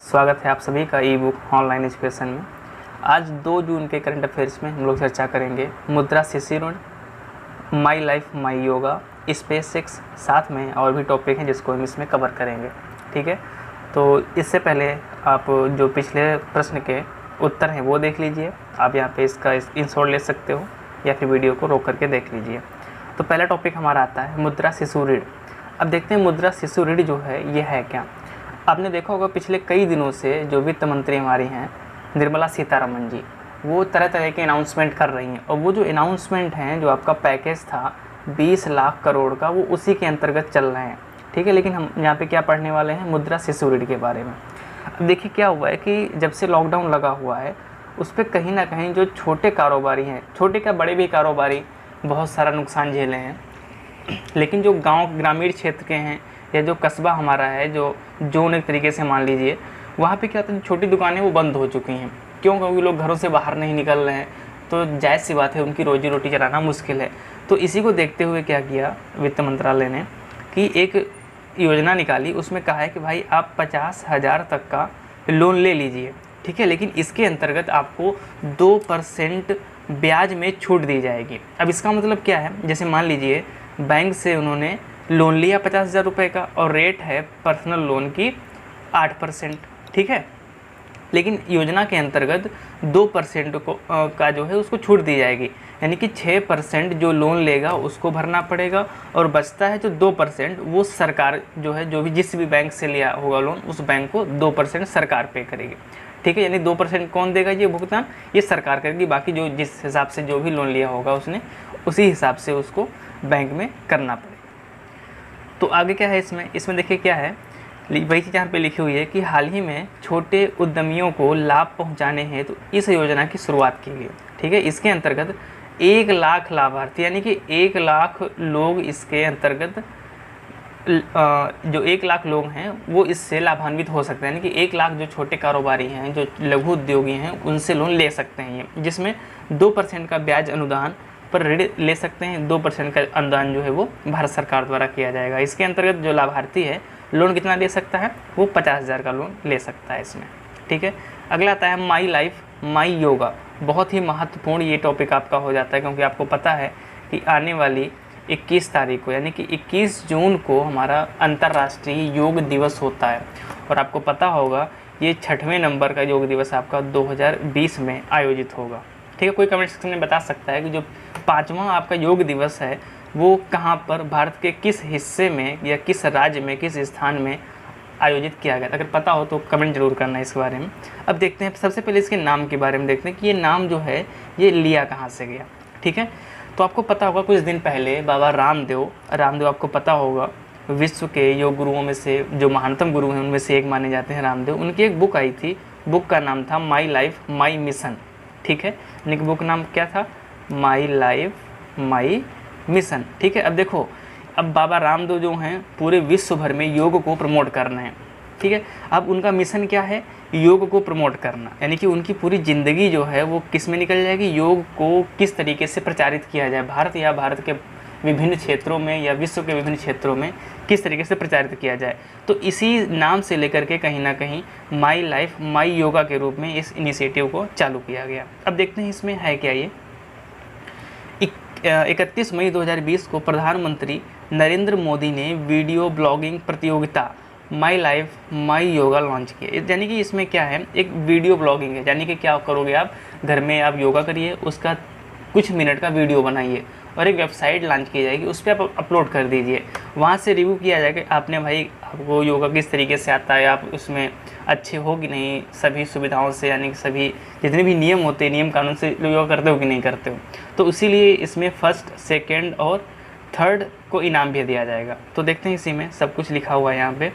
स्वागत है आप सभी का ई बुक ऑनलाइन एजुकेशन में। आज 2 जून के करंट अफेयर्स में हम लोग चर्चा करेंगे मुद्रा शिशु ऋण, my life my yoga, SpaceX, साथ में और भी टॉपिक हैं जिसको हम इसमें कवर करेंगे। ठीक है, तो इससे पहले आप जो पिछले प्रश्न के उत्तर हैं वो देख लीजिए। आप यहाँ पे इसका स्क्रीनशॉट ले सकते हो या फिर वीडियो को रोक करके देख लीजिए। तो पहला टॉपिक हमारा आता है मुद्रा शिशु ऋण। अब देखते हैं मुद्रा शिशु ऋण जो है ये है क्या। आपने देखा होगा पिछले कई दिनों से जो वित्त मंत्री हमारी हैं निर्मला सीतारमण जी, वो तरह तरह के अनाउंसमेंट कर रही हैं। और वो जो अनाउंसमेंट हैं, जो आपका पैकेज था 20 लाख करोड़ का, वो उसी के अंतर्गत चल रहे हैं। ठीक है, लेकिन हम यहाँ पे क्या पढ़ने वाले हैं, मुद्रा शिशु ऋण के बारे में। अब देखिए क्या हुआ है कि जब से लॉकडाउन लगा हुआ है उस पर कहीं ना कहीं जो छोटे कारोबारी हैं, छोटे क्या बड़े भी कारोबारी, बहुत सारा नुकसान झेले हैं। लेकिन जो गाँव ग्रामीण क्षेत्र के हैं या जो कस्बा हमारा है, जो जोन एक तरीके से मान लीजिए, वहाँ पे क्या होता है, छोटी दुकानें वो बंद हो चुकी हैं। क्यों? क्योंकि लोग घरों से बाहर नहीं निकल रहे हैं, तो जायज़ सी बात है उनकी रोजी रोटी चलाना मुश्किल है। तो इसी को देखते हुए क्या किया वित्त मंत्रालय ने कि एक योजना निकाली। उसमें कहा है कि भाई आप 50,000 तक का लोन ले लीजिए। ठीक है, लेकिन इसके अंतर्गत आपको 2% ब्याज में छूट दी जाएगी। अब इसका मतलब क्या है, जैसे मान लीजिए बैंक से उन्होंने लोन लिया 50,000 रुपये का और रेट है पर्सनल लोन की 8%। ठीक है, लेकिन योजना के अंतर्गत 2% को का जो है उसको छूट दी जाएगी। यानी कि 6% जो लोन लेगा उसको भरना पड़ेगा और बचता है जो 2% वो सरकार जो है, जो भी जिस भी बैंक से लिया होगा लोन, उस बैंक को 2% सरकार पे करेगी। ठीक है, यानी 2% कौन देगा ये भुगतान, ये सरकार करेगी। बाकी जो जिस हिसाब से जो भी लोन लिया होगा उसने, उसी हिसाब से उसको बैंक में करना पड़ेगा। तो आगे क्या है इसमें देखिए क्या है, वही चीज़ यहाँ पे लिखी हुई है कि हाल ही में छोटे उद्यमियों को लाभ पहुँचाने हेतु तो इस योजना की शुरुआत की गई। ठीक है, इसके अंतर्गत 1 लाख लाभार्थी, यानी कि 1 लाख लोग इसके अंतर्गत, जो 1 लाख लोग हैं वो इससे लाभान्वित हो सकते हैं। यानी कि 1 लाख जो छोटे कारोबारी हैं, जो लघु उद्योगी हैं, उनसे लोन ले सकते हैं ये, जिसमें 2% का ब्याज अनुदान पर ऋण ले सकते हैं। 2% का अनुदान जो है वो भारत सरकार द्वारा किया जाएगा। इसके अंतर्गत जो लाभार्थी है लोन कितना ले सकता है, वो 50,000 का लोन ले सकता है इसमें। ठीक है, अगला आता है माई लाइफ माई योगा। बहुत ही महत्वपूर्ण ये टॉपिक आपका हो जाता है, क्योंकि आपको पता है कि आने वाली 21 तारीख को, यानी कि 21 जून को हमारा अंतर्राष्ट्रीय योग दिवस होता है। और आपको पता होगा ये 6वें नंबर का योग दिवस आपका 2020 में आयोजित होगा। ठीक है, कोई कमेंट सेक्शन में बता सकता है कि जो 5वां आपका योग दिवस है वो कहाँ पर, भारत के किस हिस्से में या किस राज्य में, किस स्थान में आयोजित किया गया। अगर पता हो तो कमेंट जरूर करना इस बारे में। अब देखते हैं, सबसे पहले इसके नाम के बारे में देखते हैं कि ये नाम जो है ये लिया कहाँ से गया। ठीक है, तो आपको पता होगा कुछ दिन पहले बाबा रामदेव आपको पता होगा विश्व के योग गुरुओं में से, जो महानतम गुरु हैं उनमें से एक माने जाते हैं रामदेव। उनकी एक बुक आई थी, बुक का नाम था माई लाइफ माई मिशन। ठीक है, यानी कि बुक नाम क्या था, माई लाइफ माई मिशन। ठीक है, अब देखो, अब बाबा रामदेव जो हैं पूरे विश्व भर में योग को प्रमोट कर रहे हैं। ठीक है, अब उनका मिशन क्या है, योग को प्रमोट करना। यानी कि उनकी पूरी ज़िंदगी जो है वो किस में निकल जाएगी, योग को किस तरीके से प्रचारित किया जाए, भारत या भारत के विभिन्न क्षेत्रों में या विश्व के विभिन्न क्षेत्रों में किस तरीके से प्रचारित किया जाए। तो इसी नाम से लेकर के कहीं ना कहीं माई लाइफ माई योगा के रूप में इस इनिशिएटिव को चालू किया गया। अब देखते हैं इसमें है क्या। ये 31 मई 2020 को प्रधानमंत्री नरेंद्र मोदी ने वीडियो ब्लॉगिंग प्रतियोगिता my life my yoga launch किया। यानी कि इसमें क्या है, एक वीडियो ब्लॉगिंग है। यानी कि क्या करोगे आप, घर में आप योगा करिए, उसका कुछ मिनट का वीडियो बनाइए और एक वेबसाइट लॉन्च की जाएगी, उस पर आप अपलोड कर दीजिए। वहाँ से रिव्यू किया जाएगा आपने, भाई आपको योगा किस तरीके से आता है, आप उसमें अच्छे हो कि नहीं, सभी सुविधाओं से, यानी कि सभी जितने भी नियम होते हैं, नियम कानून से योगा करते हो कि नहीं करते हो। तो इसीलिए इसमें 1st, 2nd और 3rd को इनाम भी दिया जाएगा। तो देखते हैं, इसी में सब कुछ लिखा हुआ है यहाँ पे।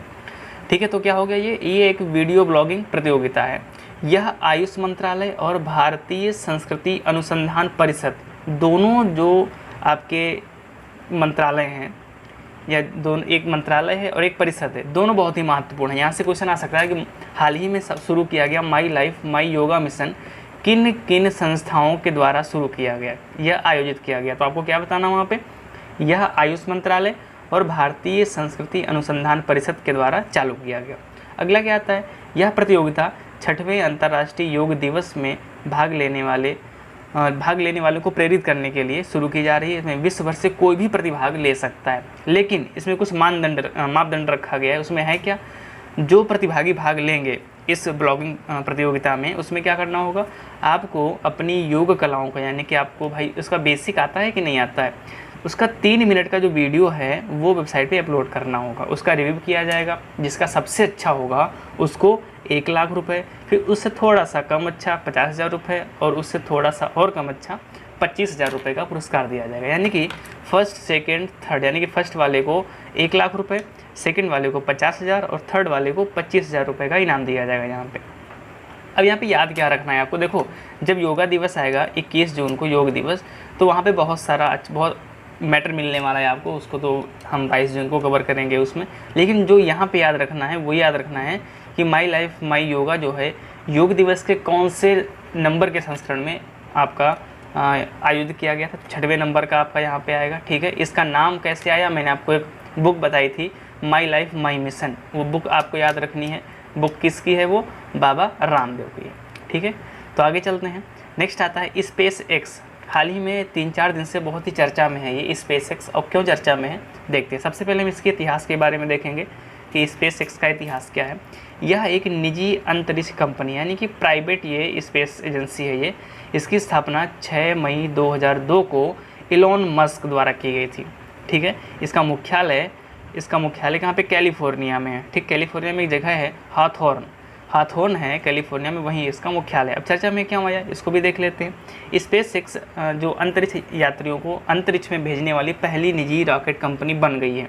ठीक है, तो क्या हो गया, ये एक वीडियो ब्लॉगिंग प्रतियोगिता है। यह आयुष मंत्रालय और भारतीय संस्कृति अनुसंधान परिषद, दोनों जो आपके मंत्रालय हैं, या दोनों, एक मंत्रालय है और एक परिषद है, दोनों बहुत ही महत्वपूर्ण है। यहाँ से क्वेश्चन आ सकता है कि हाल ही में शुरू किया गया my life my yoga mission किन किन संस्थाओं के द्वारा शुरू किया गया, यह आयोजित किया गया। तो आपको क्या बताना वहाँ पे, यह आयुष मंत्रालय और भारतीय संस्कृति अनुसंधान परिषद के द्वारा चालू किया गया। अगला क्या आता है, यह प्रतियोगिता 6वें अंतर्राष्ट्रीय योग दिवस में भाग लेने वालों को प्रेरित करने के लिए शुरू की जा रही है। इसमें विश्व भर से कोई भी प्रतिभाग ले सकता है, लेकिन इसमें कुछ मापदंड रखा गया है। उसमें है क्या, जो प्रतिभागी भाग लेंगे इस ब्लॉगिंग प्रतियोगिता में, उसमें क्या करना होगा, आपको अपनी योग कलाओं का, यानी कि आपको भाई उसका बेसिक आता है कि नहीं आता है, उसका 3 मिनट का जो वीडियो है वो वेबसाइट पे अपलोड करना होगा। उसका रिव्यू किया जाएगा, जिसका सबसे अच्छा होगा उसको 1 लाख रुपए, फिर उससे थोड़ा सा कम अच्छा 50,000 रुपये, और उससे थोड़ा सा और कम अच्छा 25,000 रुपये का पुरस्कार दिया जाएगा। यानी कि फर्स्ट, सेकेंड, थर्ड, यानी कि फर्स्ट वाले को 1 लाख रुपये, सेकेंड वाले को 50,000 और थर्ड वाले को 25,000 रुपये का इनाम दिया जाएगा यहाँ पे। अब यहाँ पे याद क्या रखना है आपको, देखो जब योगा दिवस आएगा 21 जून को योग दिवस, तो वहाँ पे बहुत मैटर मिलने वाला है आपको, उसको तो हम 22 जून को कवर करेंगे उसमें। लेकिन जो यहाँ पे याद रखना है वो याद रखना है कि माई लाइफ माई योगा जो है योग दिवस के कौन से नंबर के संस्करण में आपका आयोजित किया गया था। 6वें नंबर का आपका यहाँ पे आएगा, ठीक है। इसका नाम कैसे आया, मैंने आपको एक बुक बताई थी, माई लाइफ माई मिशन, वो बुक आपको याद रखनी है। बुक किसकी है, वो बाबा रामदेव की है, ठीक है। तो आगे चलते हैं। नेक्स्ट आता है स्पेस एक्स। हाल ही में 3-4 दिन से बहुत ही चर्चा में है ये स्पेस एक्स। और क्यों चर्चा में है देखते हैं। सबसे पहले हम इसके इतिहास के बारे में देखेंगे कि स्पेस एक्स का इतिहास क्या है। यह एक निजी अंतरिक्ष कंपनी, यानी कि प्राइवेट ये स्पेस एजेंसी है ये। इसकी स्थापना 6 मई 2002 को इलॉन मस्क द्वारा की गई थी, ठीक है। इसका मुख्यालय कहाँ पे, कैलिफोर्निया में है, ठीक। कैलिफोर्निया में एक जगह है हाथोर्न है कैलिफोर्निया में, वहीं इसका मुख्यालय। अब चर्चा में क्यों आया इसको भी देख लेते हैं। स्पेस एक्स जो अंतरिक्ष यात्रियों को अंतरिक्ष में भेजने वाली पहली निजी रॉकेट कंपनी बन गई है।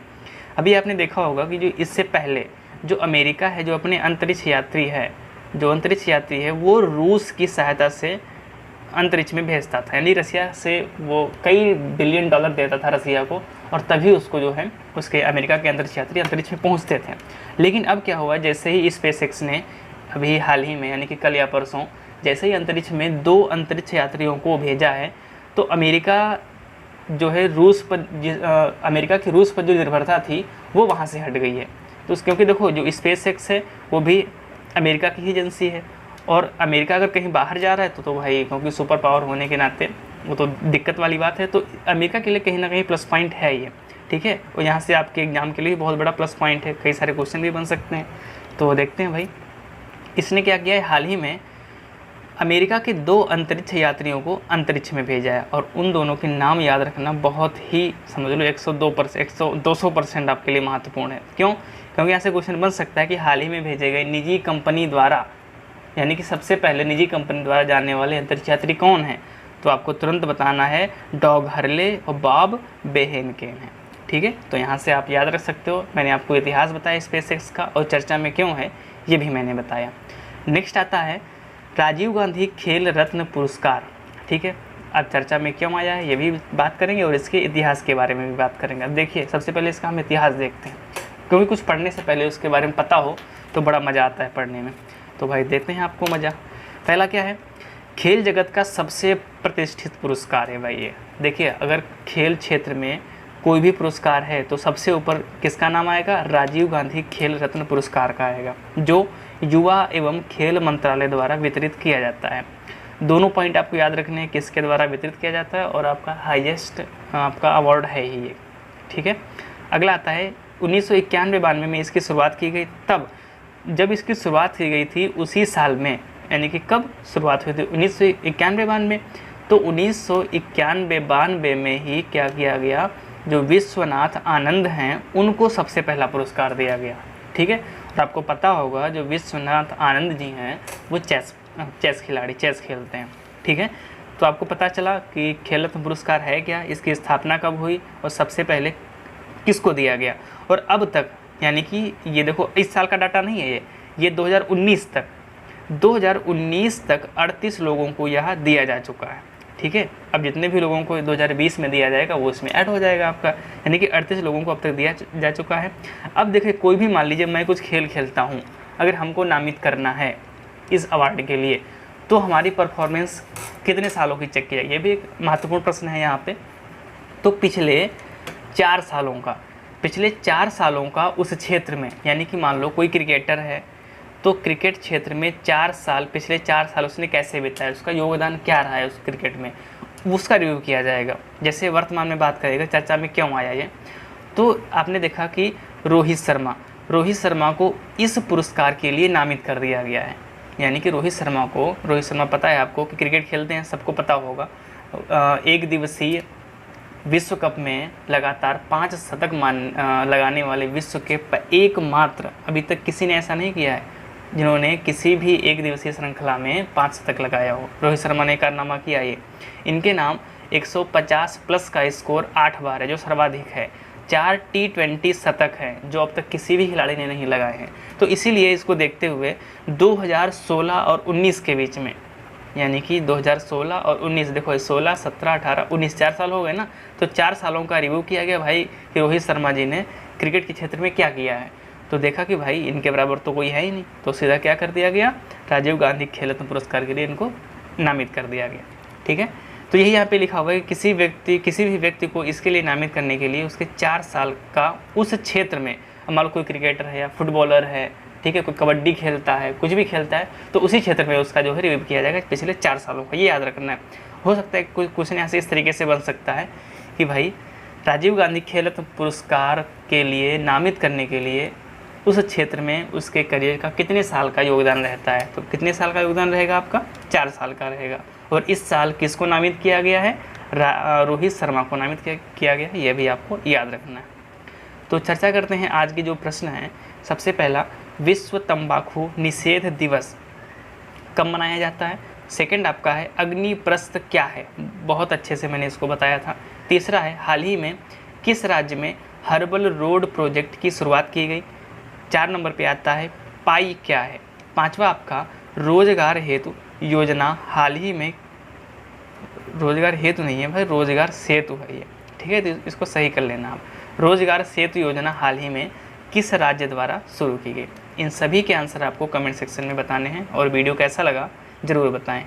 अभी आपने देखा होगा कि जो इससे पहले जो अमेरिका है, जो अपने अंतरिक्ष यात्री है वो रूस की सहायता से अंतरिक्ष में भेजता था, यानी रसिया से वो कई बिलियन डॉलर देता था रसिया को, और तभी उसको जो है उसके अमेरिका के अंतरिक्ष यात्री अंतरिक्ष में पहुंचते थे। लेकिन अब क्या हुआ, जैसे ही स्पेस एक्स ने अभी हाल ही में, यानी कि कल या परसों, जैसे ही अंतरिक्ष में 2 अंतरिक्ष यात्रियों को भेजा है, तो अमेरिका जो है अमेरिका की रूस पर जो निर्भरता थी वो वहाँ से हट गई है। तो क्योंकि देखो जो स्पेस एक्स है वो भी अमेरिका की ही एजेंसी है, और अमेरिका अगर कहीं बाहर जा रहा है तो भाई, क्योंकि सुपर पावर होने के नाते वो तो दिक्कत वाली बात है। तो अमेरिका के लिए कहीं ना कहीं प्लस पॉइंट है ये, ठीक है। और यहाँ से आपके एग्जाम के लिए बहुत बड़ा प्लस पॉइंट है, कई सारे क्वेश्चन भी बन सकते हैं। तो देखते हैं भाई इसने क्या किया है, हाल ही में अमेरिका के 2 अंतरिक्ष यात्रियों को अंतरिक्ष में भेजा है, और उन दोनों के नाम याद रखना बहुत ही, समझ लो 200% आपके लिए महत्वपूर्ण है। क्यों, क्योंकि यहाँ से क्वेश्चन बन सकता है कि हाल ही में भेजे गए निजी कंपनी द्वारा, यानी कि सबसे पहले निजी कंपनी द्वारा जाने वाले अंतरिक्ष यात्री कौन हैं, तो आपको तुरंत बताना है डॉग हर्ले और बॉब बेहेनकेन है, ठीक है। तो यहाँ से आप याद रख सकते हो। मैंने आपको इतिहास बताया स्पेस एक्स का, और चर्चा में क्यों है ये भी मैंने बताया। नेक्स्ट आता है राजीव गांधी खेल रत्न पुरस्कार, ठीक है। अब चर्चा में क्यों आया है ये भी बात करेंगे, और इसके इतिहास के बारे में भी बात करेंगे। अब देखिए सबसे पहले इसका हम इतिहास देखते हैं, क्योंकि कुछ पढ़ने से पहले उसके बारे में पता हो तो बड़ा मज़ा आता है पढ़ने में। तो भाई देते हैं आपको मज़ा। पहला क्या है, खेल जगत का सबसे प्रतिष्ठित पुरस्कार है भाई ये। देखिए अगर खेल क्षेत्र में कोई भी पुरस्कार है तो सबसे ऊपर किसका नाम आएगा, राजीव गांधी खेल रत्न पुरस्कार का आएगा, जो युवा एवं खेल मंत्रालय द्वारा वितरित किया जाता है। दोनों पॉइंट आपको याद रखने हैं, किसके द्वारा वितरित किया जाता है, और आपका हाईएस्ट आपका अवार्ड है ही ये, ठीक है। अगला आता है 1991-92 में इसकी शुरुआत की गई। तब जब इसकी शुरुआत की गई थी उसी साल में, यानी कि कब शुरुआत हुई थी 1991-92, तो 1991-92 में ही क्या किया गया, जो विश्वनाथ आनंद हैं उनको सबसे पहला पुरस्कार दिया गया, ठीक है। और आपको पता होगा जो विश्वनाथ आनंद जी हैं वो चेस खिलाड़ी, चेस खेलते हैं, ठीक है। तो आपको पता चला कि खेल रत्न पुरस्कार है क्या, इसकी स्थापना कब हुई और सबसे पहले किसको दिया गया। और अब तक, यानी कि ये देखो इस साल का डाटा नहीं है ये 2019 तक 38 लोगों को यह दिया जा चुका है, ठीक है। अब जितने भी लोगों को 2020 में दिया जाएगा वो इसमें ऐड हो जाएगा आपका, यानी कि 38 लोगों को अब तक दिया जा चुका है। अब देखिए कोई भी, मान लीजिए मैं कुछ खेल खेलता हूँ, अगर हमको नामित करना है इस अवार्ड के लिए तो हमारी परफॉर्मेंस कितने सालों की चेक की जाएगी, ये भी एक महत्वपूर्ण प्रश्न है यहाँ पे। तो पिछले 4 सालों का उस क्षेत्र में, यानी कि मान लो कोई क्रिकेटर है तो क्रिकेट क्षेत्र में 4 साल, पिछले 4 साल उसने कैसे बिताया, उसका योगदान क्या रहा है उस क्रिकेट में, उसका रिव्यू किया जाएगा। जैसे वर्तमान में बात करेगा चर्चा में क्यों आया ये, तो आपने देखा कि रोहित शर्मा को इस पुरस्कार के लिए नामित कर दिया गया है। यानी कि रोहित शर्मा पता है आपको कि क्रिकेट खेलते हैं, सबको पता होगा। एक दिवसीय विश्व कप में लगातार 5 शतक लगाने वाले विश्व के एकमात्र, अभी तक किसी ने ऐसा नहीं किया है जिन्होंने किसी भी एक दिवसीय श्रृंखला में 5 शतक लगाया हो। रोहित शर्मा ने कारनामा किया ये। इनके नाम 150 प्लस का स्कोर 8 बार है, जो सर्वाधिक है। 4 T20 शतक हैं जो अब तक किसी भी खिलाड़ी ने नहीं लगाए हैं। तो इसीलिए इसको देखते हुए 2016 और 19 के बीच में, यानी कि 2016 और 19, देखो 16, 17, 18, 19 4 साल हो गए ना, तो 4 सालों का रिव्यू किया गया भाई कि रोहित शर्मा जी ने क्रिकेट के क्षेत्र में क्या किया है। तो देखा कि भाई इनके बराबर तो कोई है ही नहीं, तो सीधा क्या कर दिया गया, राजीव गांधी खेल रत्न पुरस्कार के लिए इनको नामित कर दिया गया। ठीक है, तो यही यहाँ पे लिखा हुआ है कि किसी भी व्यक्ति को इसके लिए नामित करने के लिए उसके 4 साल का उस क्षेत्र में, मान लो कोई क्रिकेटर है या फुटबॉलर है, ठीक है, कोई कबड्डी खेलता है, कुछ भी खेलता है, तो उसी क्षेत्र में उसका जो है रिव्यू किया जाएगा पिछले 4 सालों का। ये याद रखना है। हो सकता है कोई क्वेश्चन यहाँ से इस तरीके से बन सकता है कि भाई राजीव गांधी खेल रत्न पुरस्कार के लिए नामित करने के लिए उस क्षेत्र में उसके करियर का कितने साल का योगदान रहता है। तो कितने साल का योगदान रहेगा आपका, 4 साल का रहेगा। और इस साल किसको नामित किया गया है, रोहित शर्मा को नामित किया गया है, यह भी आपको याद रखना है। तो चर्चा करते हैं आज की जो प्रश्न है। सबसे पहला, विश्व तंबाकू निषेध दिवस कब मनाया जाता है। सेकंड आपका है अग्निप्रस्थ क्या है, बहुत अच्छे से मैंने इसको बताया था। तीसरा है हाल ही में किस राज्य में हर्बल रोड प्रोजेक्ट की शुरुआत की गई। 4 नंबर पे आता है पाई क्या है। 5वां आपका रोजगार हेतु योजना हाल ही में, रोजगार हेतु नहीं है भाई, रोजगार सेतु है ये, ठीक है, तो इसको सही कर लेना आप। रोजगार सेतु योजना हाल ही में किस राज्य द्वारा शुरू की गई। इन सभी के आंसर आपको कमेंट सेक्शन में बताने हैं और वीडियो कैसा लगा ज़रूर बताएं।